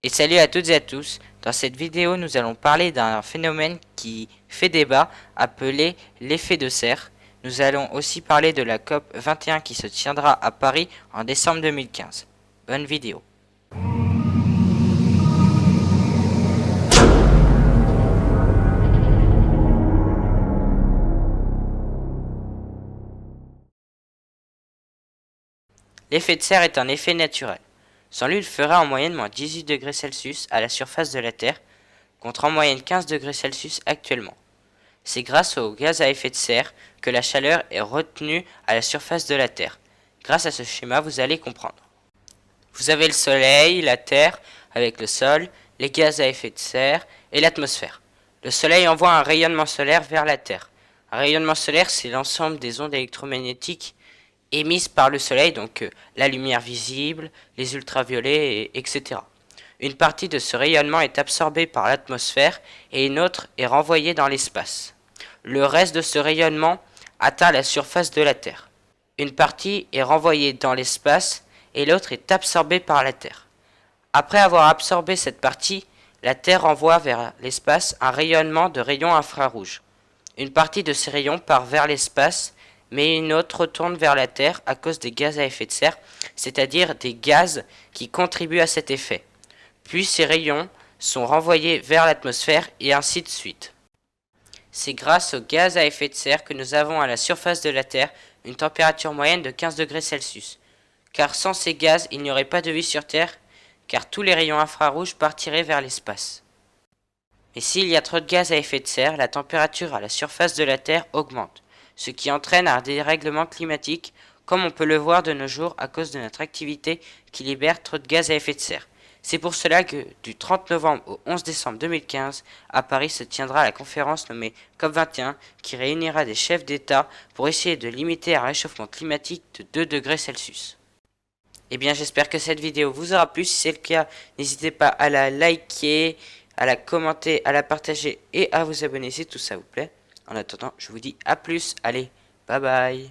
Et salut à toutes et à tous. Dans cette vidéo, nous allons parler d'un phénomène qui fait débat, appelé l'effet de serre. Nous allons aussi parler de la COP 21 qui se tiendra à Paris en décembre 2015. Bonne vidéo. L'effet de serre est un effet naturel. Sans lui, il ferait en moyenne moins 18 degrés Celsius à la surface de la Terre, contre en moyenne 15 degrés Celsius actuellement. C'est grâce au gaz à effet de serre que la chaleur est retenue à la surface de la Terre. Grâce à ce schéma, vous allez comprendre. Vous avez le Soleil, la Terre, avec le sol, les gaz à effet de serre et l'atmosphère. Le Soleil envoie un rayonnement solaire vers la Terre. Un rayonnement solaire, c'est l'ensemble des ondes électromagnétiques émises par le Soleil, donc la lumière visible, les ultraviolets, etc. Une partie de ce rayonnement est absorbée par l'atmosphère et une autre est renvoyée dans l'espace. Le reste de ce rayonnement atteint la surface de la Terre. Une partie est renvoyée dans l'espace et l'autre est absorbée par la Terre. Après avoir absorbé cette partie, la Terre envoie vers l'espace un rayonnement de rayons infrarouges. Une partie de ces rayons part vers l'espace, mais une autre retourne vers la Terre à cause des gaz à effet de serre, c'est-à-dire des gaz qui contribuent à cet effet. Puis ces rayons sont renvoyés vers l'atmosphère et ainsi de suite. C'est grâce aux gaz à effet de serre que nous avons à la surface de la Terre une température moyenne de 15 degrés Celsius. Car sans ces gaz, il n'y aurait pas de vie sur Terre, car tous les rayons infrarouges partiraient vers l'espace. Mais s'il y a trop de gaz à effet de serre, la température à la surface de la Terre augmente, ce qui entraîne un dérèglement climatique, comme on peut le voir de nos jours à cause de notre activité qui libère trop de gaz à effet de serre. C'est pour cela que du 30 novembre au 11 décembre 2015, à Paris se tiendra la conférence nommée COP 21 qui réunira des chefs d'État pour essayer de limiter un réchauffement climatique de 2 degrés Celsius. Eh bien, j'espère que cette vidéo vous aura plu. Si c'est le cas, n'hésitez pas à la liker, à la commenter, à la partager et à vous abonner si tout ça vous plaît. En attendant, je vous dis à plus. Allez, bye bye.